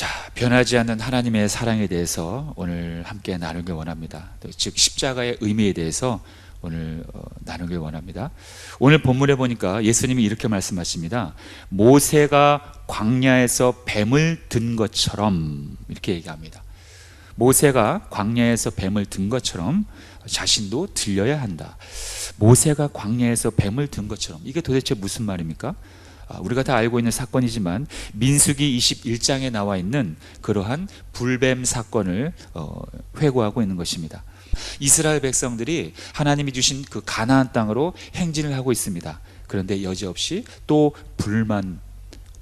자, 변하지 않는 하나님의 사랑에 대해서 오늘 함께 나누길 원합니다. 즉 십자가의 의미에 대해서 오늘 나누길 원합니다. 오늘 본문에 보니까 예수님이 이렇게 말씀하십니다. 모세가 광야에서 뱀을 든 것처럼, 이렇게 얘기합니다. 모세가 광야에서 뱀을 든 것처럼 자신도 들려야 한다. 모세가 광야에서 뱀을 든 것처럼, 이게 도대체 무슨 말입니까? 우리가 다 알고 있는 사건이지만 민수기 21장에 나와 있는 그러한 불뱀 사건을 회고하고 있는 것입니다. 이스라엘 백성들이 하나님이 주신 그 가나안 땅으로 행진을 하고 있습니다. 그런데 여지없이 또 불만,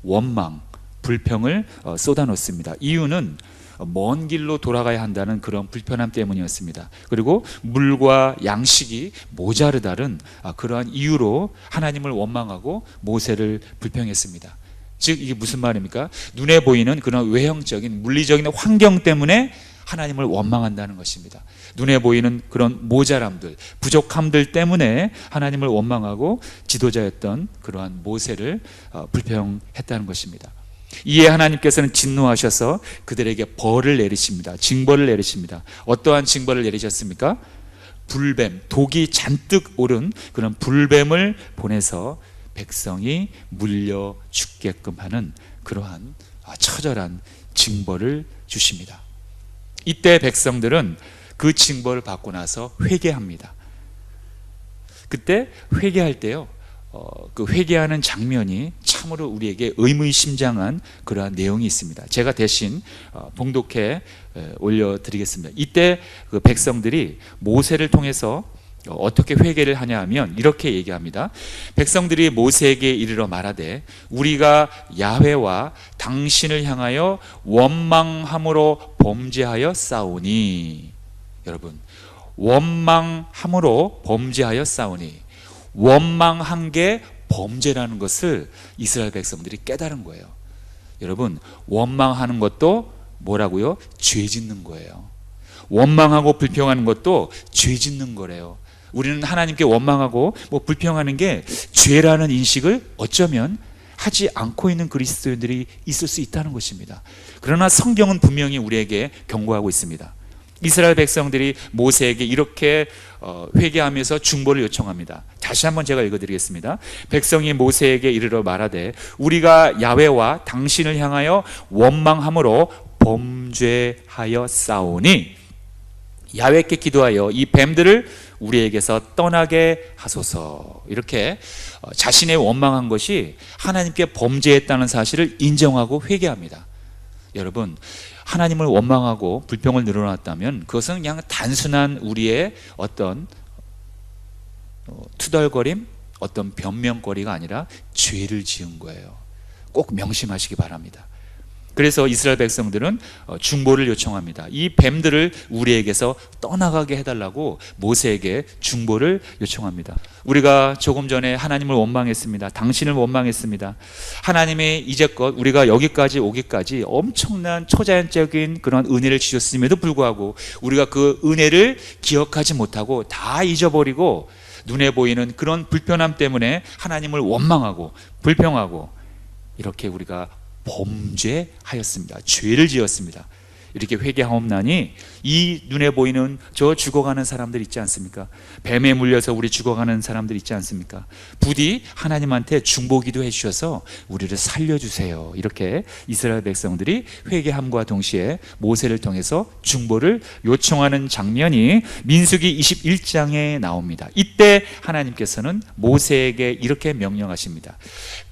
원망, 불평을 쏟아놓습니다. 이유는 먼 길로 돌아가야 한다는 그런 불편함 때문이었습니다. 그리고 물과 양식이 모자르다는 그러한 이유로 하나님을 원망하고 모세를 불평했습니다. 즉 이게 무슨 말입니까? 눈에 보이는 그런 외형적인 물리적인 환경 때문에 하나님을 원망한다는 것입니다. 눈에 보이는 그런 모자람들, 부족함들 때문에 하나님을 원망하고 지도자였던 그러한 모세를 불평했다는 것입니다. 이에 하나님께서는 진노하셔서 그들에게 벌을 내리십니다. 징벌을 내리십니다. 어떠한 징벌을 내리셨습니까? 불뱀, 독이 잔뜩 오른 그런 불뱀을 보내서 백성이 물려 죽게끔 하는 그러한 처절한 징벌을 주십니다. 이때 백성들은 그 징벌을 받고 나서 회개합니다. 그때 회개할 때요, 그 회개하는 장면이 참으로 우리에게 의무심장한 그러한 내용이 있습니다. 제가 대신 봉독해 올려드리겠습니다. 이때 그 백성들이 모세를 통해서 어떻게 회개를 하냐 하면 이렇게 얘기합니다. 백성들이 모세에게 이르러 말하되 우리가 야훼와 당신을 향하여 원망함으로 범죄하여 싸우니. 여러분, 원망함으로 범죄하여 싸우니, 원망한 게 범죄라는 것을 이스라엘 백성들이 깨달은 거예요. 여러분, 원망하는 것도 뭐라고요? 죄 짓는 거예요. 원망하고 불평하는 것도 죄 짓는 거래요. 우리는 하나님께 원망하고 불평하는 게 죄라는 인식을 어쩌면 하지 않고 있는 그리스도인들이 있을 수 있다는 것입니다. 그러나 성경은 분명히 우리에게 경고하고 있습니다. 이스라엘 백성들이 모세에게 이렇게 회개하면서 중보를 요청합니다. 다시 한번 제가 읽어드리겠습니다. 백성이 모세에게 이르러 말하되 우리가 야훼와 당신을 향하여 원망함으로 범죄하여 싸우니 야훼께 기도하여 이 뱀들을 우리에게서 떠나게 하소서. 이렇게 자신의 원망한 것이 하나님께 범죄했다는 사실을 인정하고 회개합니다. 여러분, 하나님을 원망하고 불평을 늘어놨다면 그것은 그냥 단순한 우리의 어떤 투덜거림, 어떤 변명거리가 아니라 죄를 지은 거예요. 꼭 명심하시기 바랍니다. 그래서 이스라엘 백성들은 중보를 요청합니다. 이 뱀들을 우리에게서 떠나가게 해달라고 모세에게 중보를 요청합니다. 우리가 조금 전에 하나님을 원망했습니다. 당신을 원망했습니다. 하나님이 이제껏 우리가 여기까지 오기까지 엄청난 초자연적인 그런 은혜를 주셨음에도 불구하고 우리가 그 은혜를 기억하지 못하고 다 잊어버리고 눈에 보이는 그런 불편함 때문에 하나님을 원망하고 불평하고 이렇게 우리가 범죄하였습니다. 죄를 지었습니다. 이렇게 회개하옵나니 이 눈에 보이는 저 죽어가는 사람들 있지 않습니까? 뱀에 물려서 우리 죽어가는 사람들 있지 않습니까? 부디 하나님한테 중보기도 해주셔서 우리를 살려주세요. 이렇게 이스라엘 백성들이 회개함과 동시에 모세를 통해서 중보를 요청하는 장면이 민수기 21장에 나옵니다. 이때 하나님께서는 모세에게 이렇게 명령하십니다.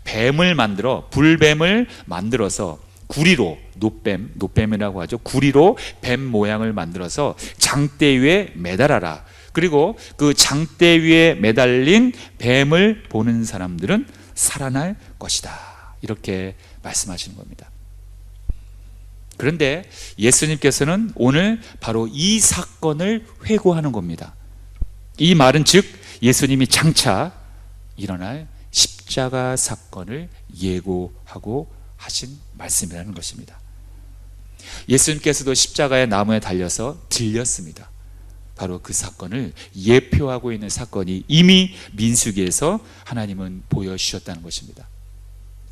뱀을 만들어, 불뱀을 만들어서 구리로, 노뱀이라고 하죠. 구리로 뱀 모양을 만들어서 장대 위에 매달아라. 그리고 그 장대 위에 매달린 뱀을 보는 사람들은 살아날 것이다. 이렇게 말씀하시는 겁니다. 그런데 예수님께서는 오늘 바로 이 사건을 회고하는 겁니다. 이 말은 즉 예수님이 장차 일어날 십자가 사건을 예고하고 하신 말씀이라는 것입니다. 예수님께서도 십자가의 나무에 달려서 들렸습니다. 바로 그 사건을 예표하고 있는 사건이 이미 민수기에서 하나님은 보여주셨다는 것입니다.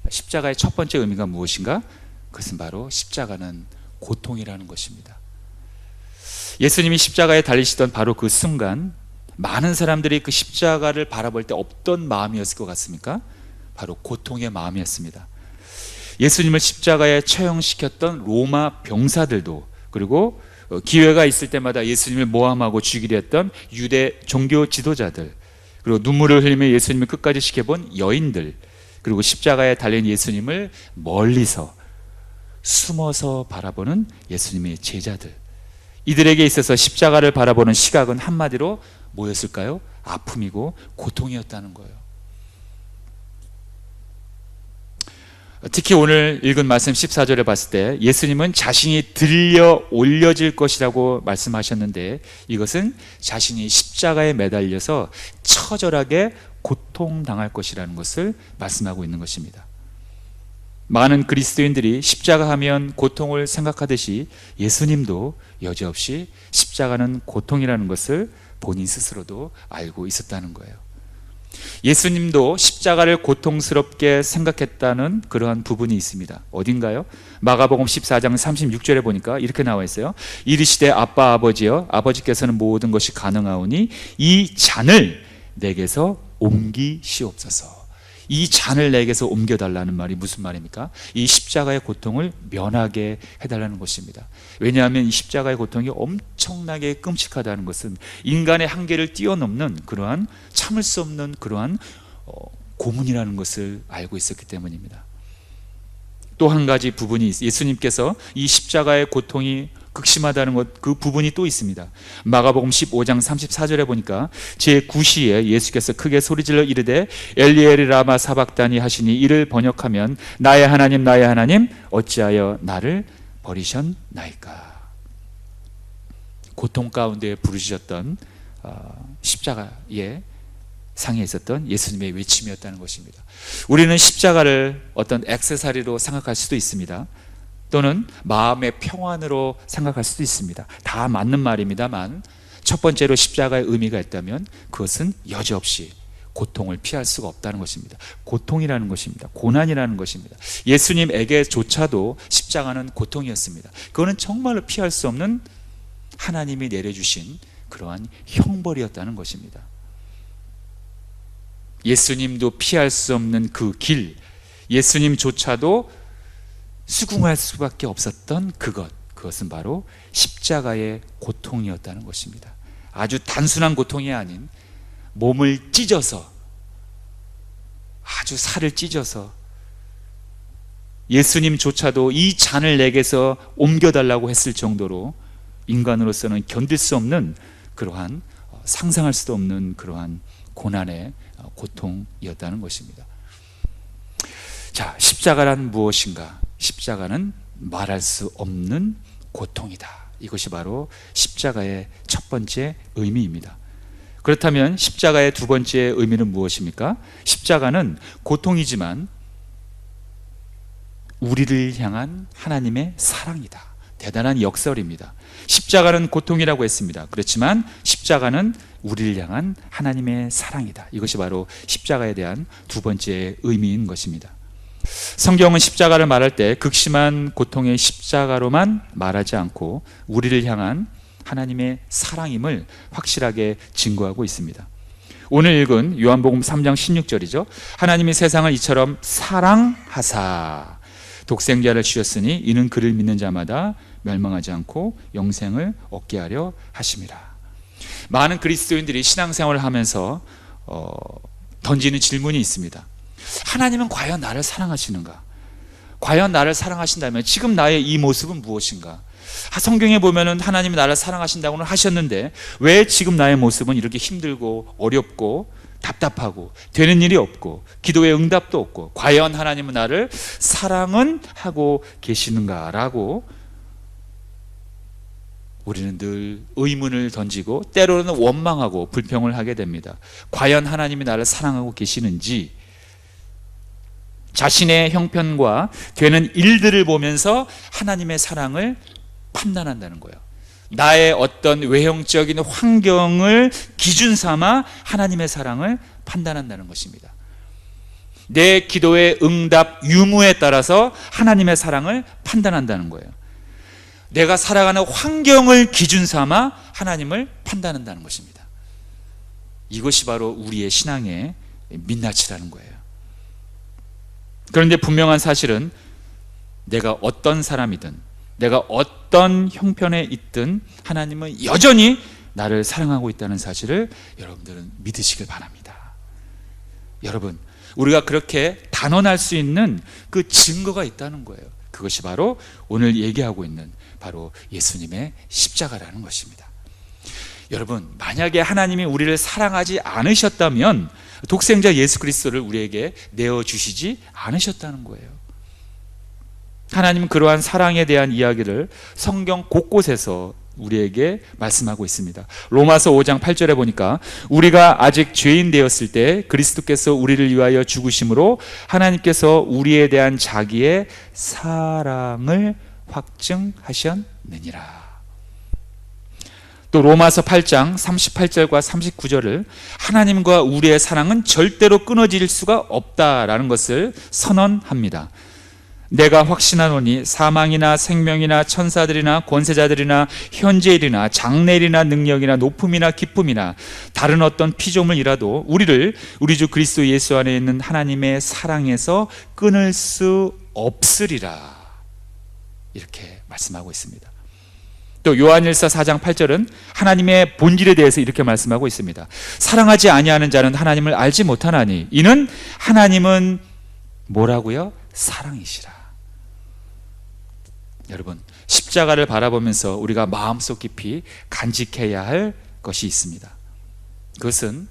십자가의 첫 번째 의미가 무엇인가? 그것은 바로 십자가는 고통이라는 것입니다. 예수님이 십자가에 달리시던 바로 그 순간 많은 사람들이 그 십자가를 바라볼 때 어떤 마음이었을 것 같습니까? 바로 고통의 마음이었습니다. 예수님을 십자가에 처형시켰던 로마 병사들도, 그리고 기회가 있을 때마다 예수님을 모함하고 죽이려 했던 유대 종교 지도자들, 그리고 눈물을 흘리며 예수님을 끝까지 지켜본 여인들, 그리고 십자가에 달린 예수님을 멀리서 숨어서 바라보는 예수님의 제자들, 이들에게 있어서 십자가를 바라보는 시각은 한마디로 뭐였을까요? 아픔이고 고통이었다는 거예요. 특히 오늘 읽은 말씀 14절에 봤을 때 예수님은 자신이 들려 올려질 것이라고 말씀하셨는데, 이것은 자신이 십자가에 매달려서 처절하게 고통당할 것이라는 것을 말씀하고 있는 것입니다. 많은 그리스도인들이 십자가 하면 고통을 생각하듯이 예수님도 여지없이 십자가는 고통이라는 것을 본인 스스로도 알고 있었다는 거예요. 예수님도 십자가를 고통스럽게 생각했다는 그러한 부분이 있습니다. 어딘가요? 마가복음 14장 36절에 보니까 이렇게 나와 있어요. 이르시되 아빠 아버지여, 아버지께서는 모든 것이 가능하오니 이 잔을 내게서 옮기시옵소서. 이 잔을 내게서 옮겨달라는 말이 무슨 말입니까? 이 십자가의 고통을 면하게 해달라는 것입니다. 왜냐하면 이 십자가의 고통이 엄청나게 끔찍하다는 것은 인간의 한계를 뛰어넘는 그러한 참을 수 없는 그러한 고문이라는 것을 알고 있었기 때문입니다. 또 한 가지 부분이 예수님께서 이 십자가의 고통이 극심하다는 것, 그 부분이 또 있습니다. 마가복음 15장 34절에 보니까 제9시에 예수께서 크게 소리질러 이르되 엘리 엘리 라마 사박다니 하시니 이를 번역하면 나의 하나님 나의 하나님 어찌하여 나를 버리셨나이까. 고통 가운데 부르짖었던 십자가의 상에 있었던 예수님의 외침이었다는 것입니다. 우리는 십자가를 어떤 액세서리로 생각할 수도 있습니다. 또는 마음의 평안으로 생각할 수도 있습니다. 다 맞는 말입니다만, 첫 번째로 십자가의 의미가 있다면 그것은 여지없이 고통을 피할 수가 없다는 것입니다. 고통이라는 것입니다. 고난이라는 것입니다. 예수님에게조차도 십자가는 고통이었습니다. 그거는 정말로 피할 수 없는 하나님이 내려주신 그러한 형벌이었다는 것입니다. 예수님도 피할 수 없는 그 길, 예수님조차도 수긍할 수밖에 없었던 그것은 바로 십자가의 고통이었다는 것입니다. 아주 단순한 고통이 아닌 몸을 찢어서, 아주 살을 찢어서 예수님조차도 이 잔을 내게서 옮겨달라고 했을 정도로 인간으로서는 견딜 수 없는 그러한, 상상할 수도 없는 그러한 고난의 고통이었다는 것입니다. 자, 십자가란 무엇인가? 십자가는 말할 수 없는 고통이다. 이것이 바로 십자가의 첫 번째 의미입니다. 그렇다면 십자가의 두 번째 의미는 무엇입니까? 십자가는 고통이지만 우리를 향한 하나님의 사랑이다. 대단한 역설입니다. 십자가는 고통이라고 했습니다. 그렇지만 십자가는 우리를 향한 하나님의 사랑이다. 이것이 바로 십자가에 대한 두 번째 의미인 것입니다. 성경은 십자가를 말할 때 극심한 고통의 십자가로만 말하지 않고 우리를 향한 하나님의 사랑임을 확실하게 증거하고 있습니다. 오늘 읽은 요한복음 3장 16절이죠. 하나님이 세상을 이처럼 사랑하사 독생자를 주셨으니 이는 그를 믿는 자마다 멸망하지 않고 영생을 얻게 하려 하심이라. 많은 그리스도인들이 신앙생활을 하면서 던지는 질문이 있습니다. 하나님은 과연 나를 사랑하시는가? 과연 나를 사랑하신다면 지금 나의 이 모습은 무엇인가? 성경에 보면은 하나님이 나를 사랑하신다고는 하셨는데 왜 지금 나의 모습은 이렇게 힘들고 어렵고 답답하고 되는 일이 없고 기도의 응답도 없고, 과연 하나님은 나를 사랑은 하고 계시는가라고 우리는 늘 의문을 던지고 때로는 원망하고 불평을 하게 됩니다. 과연 하나님이 나를 사랑하고 계시는지, 자신의 형편과 되는 일들을 보면서 하나님의 사랑을 판단한다는 거예요. 나의 어떤 외형적인 환경을 기준 삼아 하나님의 사랑을 판단한다는 것입니다. 내 기도의 응답 유무에 따라서 하나님의 사랑을 판단한다는 거예요. 내가 살아가는 환경을 기준 삼아 하나님을 판단한다는 것입니다. 이것이 바로 우리의 신앙의 민낯이라는 거예요. 그런데 분명한 사실은 내가 어떤 사람이든 내가 어떤 형편에 있든 하나님은 여전히 나를 사랑하고 있다는 사실을 여러분들은 믿으시길 바랍니다. 여러분, 우리가 그렇게 단언할 수 있는 그 증거가 있다는 거예요. 그것이 바로 오늘 얘기하고 있는 바로 예수님의 십자가라는 것입니다. 여러분, 만약에 하나님이 우리를 사랑하지 않으셨다면 독생자 예수 그리스도를 우리에게 내어주시지 않으셨다는 거예요. 하나님은 그러한 사랑에 대한 이야기를 성경 곳곳에서 우리에게 말씀하고 있습니다. 로마서 5장 8절에 보니까 우리가 아직 죄인 되었을 때 그리스도께서 우리를 위하여 죽으심으로 하나님께서 우리에 대한 자기의 사랑을 확증하셨느니라. 또 로마서 8장 38절과 39절을 하나님과 우리의 사랑은 절대로 끊어질 수가 없다라는 것을 선언합니다. 내가 확신하노니 사망이나 생명이나 천사들이나 권세자들이나 현재일이나 장래일이나 능력이나 높음이나 기쁨이나 다른 어떤 피조물이라도 우리를 우리 주 그리스도 예수 안에 있는 하나님의 사랑에서 끊을 수 없으리라, 이렇게 말씀하고 있습니다. 또 요한일서 4장 8절은 하나님의 본질에 대해서 이렇게 말씀하고 있습니다. 사랑하지 아니하는 자는 하나님을 알지 못하나니 이는 하나님은 뭐라고요? 사랑이시라. 여러분, 십자가를 바라보면서 우리가 마음속 깊이 간직해야 할 것이 있습니다. 그것은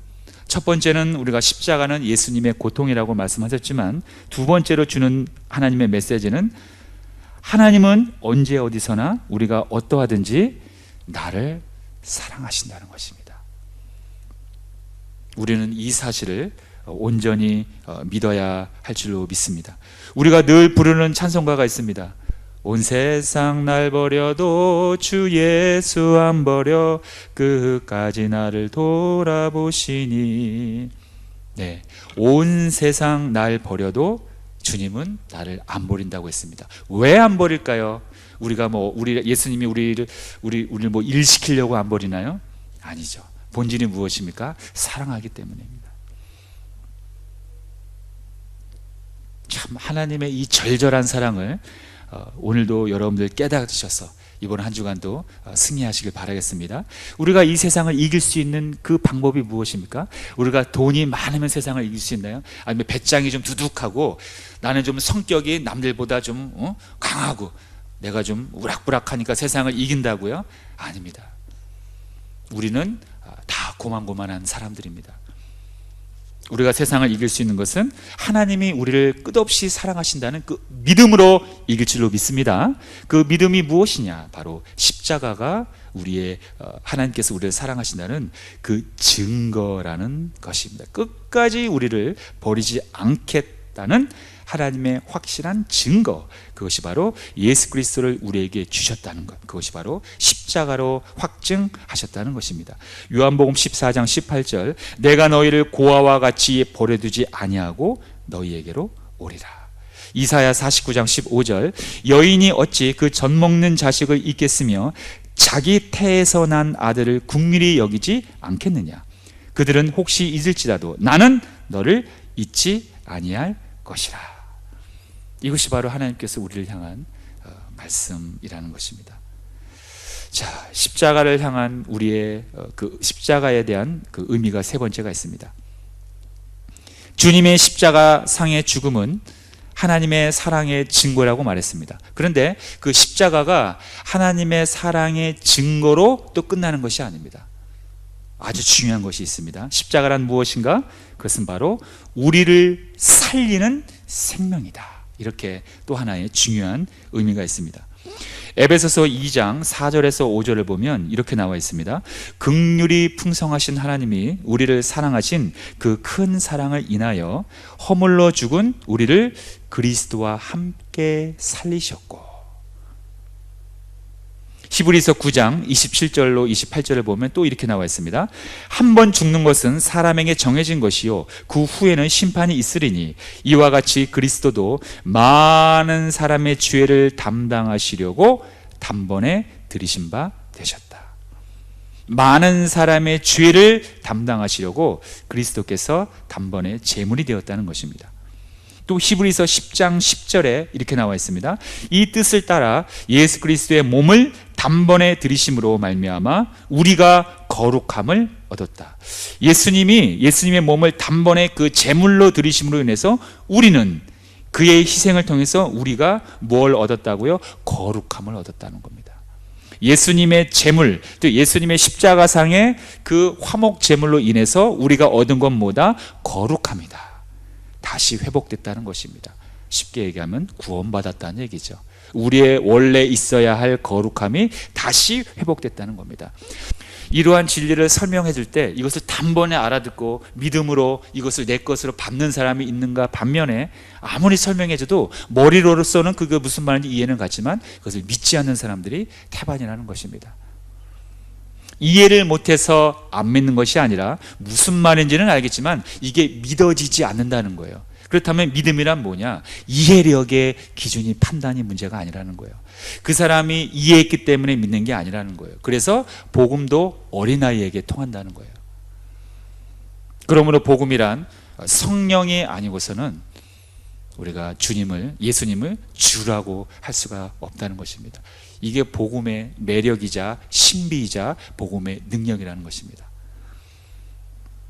첫 번째는 우리가 십자가는 예수님의 고통이라고 말씀하셨지만 두 번째로 주는 하나님의 메시지는 하나님은 언제 어디서나 우리가 어떠하든지 나를 사랑하신다는 것입니다. 우리는 이 사실을 온전히 믿어야 할 줄로 믿습니다. 우리가 늘 부르는 찬송가가 있습니다. 온 세상 날 버려도 주 예수 안 버려 끝까지 나를 돌아보시니. 네, 온 세상 날 버려도 주님은 나를 안 버린다고 했습니다. 왜 안 버릴까요? 우리가 우리 예수님이 우리를 뭐 일시키려고 안 버리나요? 아니죠. 본질이 무엇입니까? 사랑하기 때문입니다. 참 하나님의 이 절절한 사랑을 오늘도 여러분들 깨닫으셔서 이번 한 주간도 승리하시길 바라겠습니다. 우리가 이 세상을 이길 수 있는 그 방법이 무엇입니까? 우리가 돈이 많으면 세상을 이길 수 있나요? 아니면 배짱이 좀 두둑하고 나는 좀 성격이 남들보다 좀 강하고 내가 좀 우락부락하니까 세상을 이긴다고요? 아닙니다. 우리는 다 고만고만한 사람들입니다. 우리가 세상을 이길 수 있는 것은 하나님이 우리를 끝없이 사랑하신다는 그 믿음으로 이길 줄로 믿습니다. 그 믿음이 무엇이냐? 바로 십자가가 우리의 하나님께서 우리를 사랑하신다는 그 증거라는 것입니다. 끝까지 우리를 버리지 않겠다는 하나님의 확실한 증거, 그것이 바로 예수 그리스도를 우리에게 주셨다는 것, 그것이 바로 십자가로 확증하셨다는 것입니다. 요한복음 14장 18절, 내가 너희를 고아와 같이 버려두지 아니하고 너희에게로 오리라. 이사야 49장 15절, 여인이 어찌 그 젖 먹는 자식을 잊겠으며 자기 태에서 난 아들을 긍휼히 여기지 않겠느냐. 그들은 혹시 잊을지라도 나는 너를 잊지 아니할 것이라. 이것이 바로 하나님께서 우리를 향한 말씀이라는 것입니다. 자, 십자가를 향한 우리의 그 십자가에 대한 그 의미가 세 번째가 있습니다. 주님의 십자가 상의 죽음은 하나님의 사랑의 증거라고 말했습니다. 그런데 그 십자가가 하나님의 사랑의 증거로 또 끝나는 것이 아닙니다. 아주 중요한 것이 있습니다. 십자가란 무엇인가? 그것은 바로 우리를 살리는 생명이다. 이렇게 또 하나의 중요한 의미가 있습니다. 에베소서 2장 4절에서 5절을 보면 이렇게 나와 있습니다. 긍휼이 풍성하신 하나님이 우리를 사랑하신 그 큰 사랑을 인하여 허물러 죽은 우리를 그리스도와 함께 살리셨고. 히브리서 9장 27절로 28절을 보면 또 이렇게 나와 있습니다. 한 번 죽는 것은 사람에게 정해진 것이요 그 후에는 심판이 있으리니 이와 같이 그리스도도 많은 사람의 죄를 담당하시려고 단번에 들이신 바 되셨다. 많은 사람의 죄를 담당하시려고 그리스도께서 단번에 제물이 되었다는 것입니다. 또 히브리서 10장 10절에 이렇게 나와 있습니다. 이 뜻을 따라 예수 그리스도의 몸을 단번에 들이심으로 말미암아 우리가 거룩함을 얻었다. 예수님의 몸을 단번에 그 제물로 들이심으로 인해서 우리는 그의 희생을 통해서 우리가 뭘 얻었다고요? 거룩함을 얻었다는 겁니다. 예수님의 제물, 또 예수님의 십자가상의 그 화목 제물로 인해서 우리가 얻은 건 뭐다? 거룩함이다. 다시 회복됐다는 것입니다. 쉽게 얘기하면 구원받았다는 얘기죠. 우리의 원래 있어야 할 거룩함이 다시 회복됐다는 겁니다. 이러한 진리를 설명해 줄 때 이것을 단번에 알아듣고 믿음으로 이것을 내 것으로 받는 사람이 있는가 반면에 아무리 설명해 줘도 머리로서는 그게 무슨 말인지 이해는 갔지만 그것을 믿지 않는 사람들이 태반이라는 것입니다. 이해를 못해서 안 믿는 것이 아니라 무슨 말인지는 알겠지만 이게 믿어지지 않는다는 거예요. 그렇다면 믿음이란 뭐냐? 이해력의 기준이 판단이 문제가 아니라는 거예요. 그 사람이 이해했기 때문에 믿는 게 아니라는 거예요. 그래서 복음도 어린아이에게 통한다는 거예요. 그러므로 복음이란 성령이 아니고서는 우리가 예수님을 주라고 할 수가 없다는 것입니다. 이게 복음의 매력이자 신비이자 복음의 능력이라는 것입니다.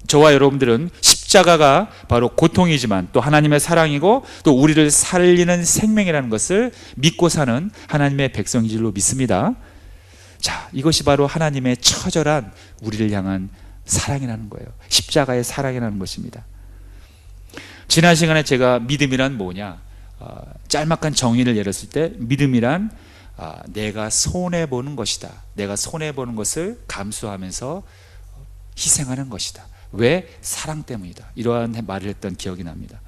저와 여러분들은 십자가가 바로 고통이지만 또 하나님의 사랑이고 또 우리를 살리는 생명이라는 것을 믿고 사는 하나님의 백성인 줄로 믿습니다. 자, 이것이 바로 하나님의 처절한 우리를 향한 사랑이라는 거예요. 십자가의 사랑이라는 것입니다. 지난 시간에 제가 믿음이란 뭐냐, 짤막한 정의를 내렸을 때 믿음이란 내가 손해보는 것이다. 내가 손해보는 것을 감수하면서 희생하는 것이다. 왜? 사랑 때문이다. 이러한 말을 했던 기억이 납니다.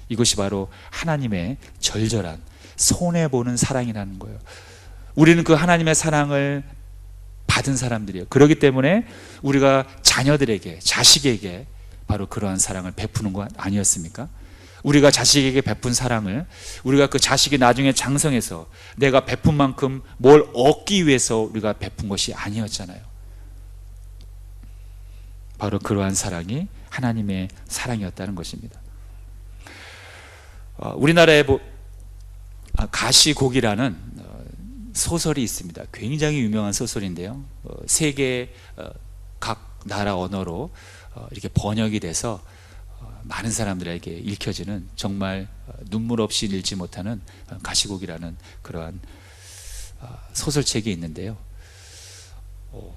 이것이 바로 하나님의 절절한 손해보는 사랑이라는 거예요. 우리는 그 하나님의 사랑을 받은 사람들이에요. 그렇기 때문에 우리가 자녀들에게, 자식에게 바로 그러한 사랑을 베푸는 거 아니었습니까? 우리가 자식에게 베푼 사랑을 우리가 그 자식이 나중에 장성해서 내가 베푼 만큼 뭘 얻기 위해서 우리가 베푼 것이 아니었잖아요. 바로 그러한 사랑이 하나님의 사랑이었다는 것입니다. 우리나라에 가시곡이라는 소설이 있습니다. 굉장히 유명한 소설인데요. 세계 각 나라 언어로 이렇게 번역이 돼서 많은 사람들에게 읽혀지는 정말 눈물 없이 읽지 못하는 가시곡이라는 그러한 소설책이 있는데요.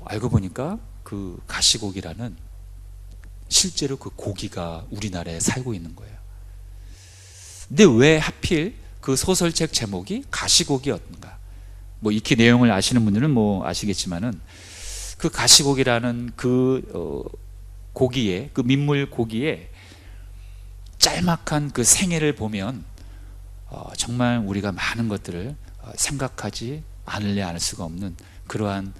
알고 보니까 그 가시곡이라는 실제로 그 고기가 우리나라에 살고 있는 거예요. 근데 왜 하필 그 소설책 제목이 가시곡이었는가? 뭐 익히 내용을 아시는 분들은 뭐 아시겠지만은 그 가시곡이라는 그 고기에, 그 민물 고기에 짤막한 그 생애를 보면 정말 우리가 많은 것들을 생각하지 않을 수가 없는 그러한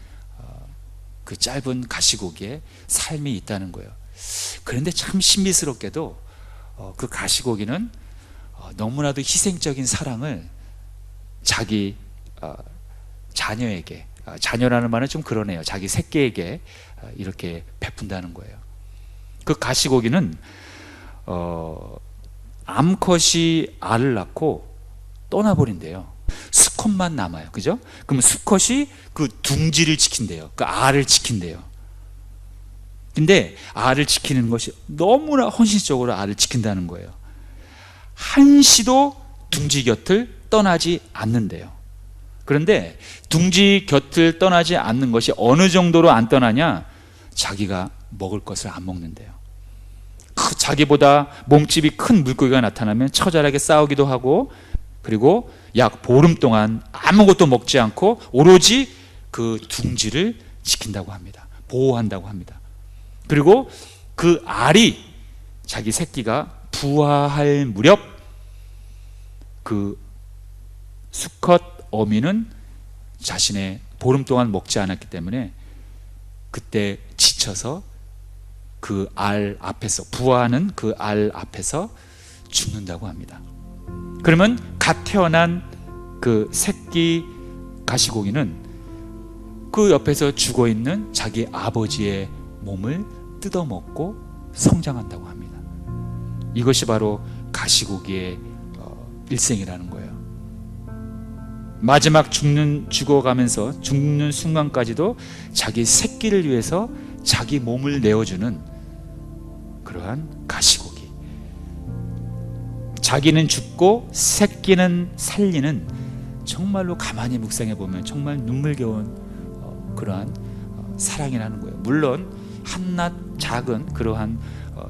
그 짧은 가시고기에 삶이 있다는 거예요. 그런데 참 신비스럽게도 그 가시고기는 너무나도 희생적인 사랑을 자기 자녀에게, 자녀라는 말은 좀 그러네요. 자기 새끼에게 이렇게 베푼다는 거예요. 그 가시고기는 암컷이 알을 낳고 떠나버린대요. 수컷만 남아요. 그죠? 그럼 수컷이 그 둥지를 지킨대요. 그 알을 지킨대요. 근데 알을 지키는 것이 너무나 헌신적으로 알을 지킨다는 거예요. 한시도 둥지 곁을 떠나지 않는데요. 그런데 둥지 곁을 떠나지 않는 것이 어느 정도로 안 떠나냐? 자기가 먹을 것을 안 먹는데요. 자기보다 몸집이 큰 물고기가 나타나면 처절하게 싸우기도 하고, 그리고 약 보름 동안 아무것도 먹지 않고 오로지 그 둥지를 지킨다고 합니다. 보호한다고 합니다. 그리고 그 알이, 자기 새끼가 부화할 무렵 그 수컷 어미는 자신의 보름 동안 먹지 않았기 때문에 그때 지쳐서 그 알 앞에서, 부화하는 그 알 앞에서 죽는다고 합니다. 그러면 갓 태어난 그 새끼 가시고기는 그 옆에서 죽어있는 자기 아버지의 몸을 뜯어먹고 성장한다고 합니다. 이것이 바로 가시고기의 일생이라는 거예요. 마지막 죽어가면서 죽는 순간까지도 자기 새끼를 위해서 자기 몸을 내어주는 그러한 가시고기. 자기는 죽고 새끼는 살리는, 정말로 가만히 묵상해 보면 정말 눈물겨운 그러한 사랑이라는 거예요. 물론 한낱 작은 그러한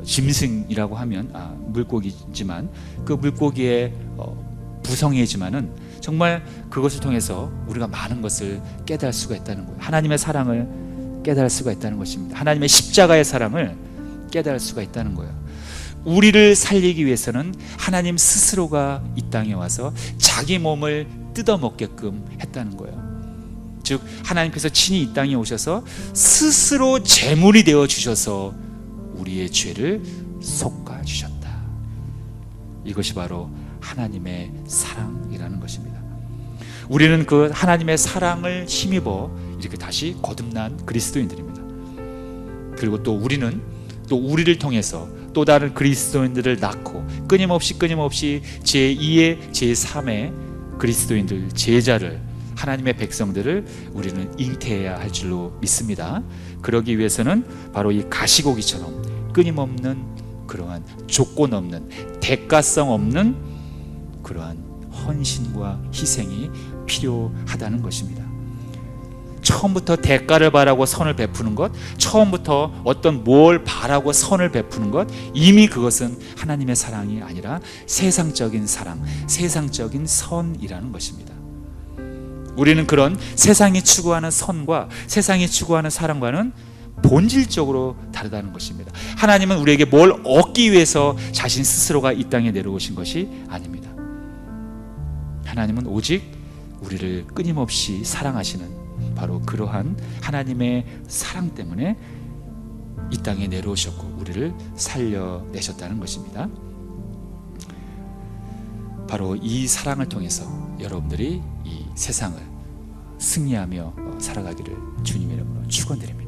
짐승이라고 하면 물고기지만, 그 물고기의 부성애지만은 정말 그것을 통해서 우리가 많은 것을 깨달을 수가 있다는 거예요. 하나님의 사랑을 깨달을 수가 있다는 것입니다. 하나님의 십자가의 사랑을 깨달을 수가 있다는 거예요. 우리를 살리기 위해서는 하나님 스스로가 이 땅에 와서 자기 몸을 뜯어먹게끔 했다는 거예요. 즉 하나님께서 친히 이 땅에 오셔서 스스로 제물이 되어 주셔서 우리의 죄를 솎아 주셨다. 이것이 바로 하나님의 사랑이라는 것입니다. 우리는 그 하나님의 사랑을 힘입어 이렇게 다시 거듭난 그리스도인들입니다. 그리고 또 우리는 또 우리를 통해서 또 다른 그리스도인들을 낳고 끊임없이 제2의 제3의 그리스도인들, 제자를, 하나님의 백성들을 우리는 잉태해야 할 줄로 믿습니다. 그러기 위해서는 바로 이 가시고기처럼 끊임없는 그러한 조건 없는, 대가성 없는 그러한 헌신과 희생이 필요하다는 것입니다. 처음부터 대가를 바라고 선을 베푸는 것, 처음부터 어떤 뭘 바라고 선을 베푸는 것, 이미 그것은 하나님의 사랑이 아니라 세상적인 사랑, 세상적인 선이라는 것입니다. 우리는 그런 세상이 추구하는 선과 세상이 추구하는 사랑과는 본질적으로 다르다는 것입니다. 하나님은 우리에게 뭘 얻기 위해서 자신 스스로가 이 땅에 내려오신 것이 아닙니다. 하나님은 오직 우리를 끊임없이 사랑하시는 바로 그러한 하나님의 사랑 때문에 이 땅에 내려오셨고 우리를 살려내셨다는 것입니다. 바로 이 사랑을 통해서 여러분들이 이 세상을 승리하며 살아가기를 주님의 이름으로 축원드립니다.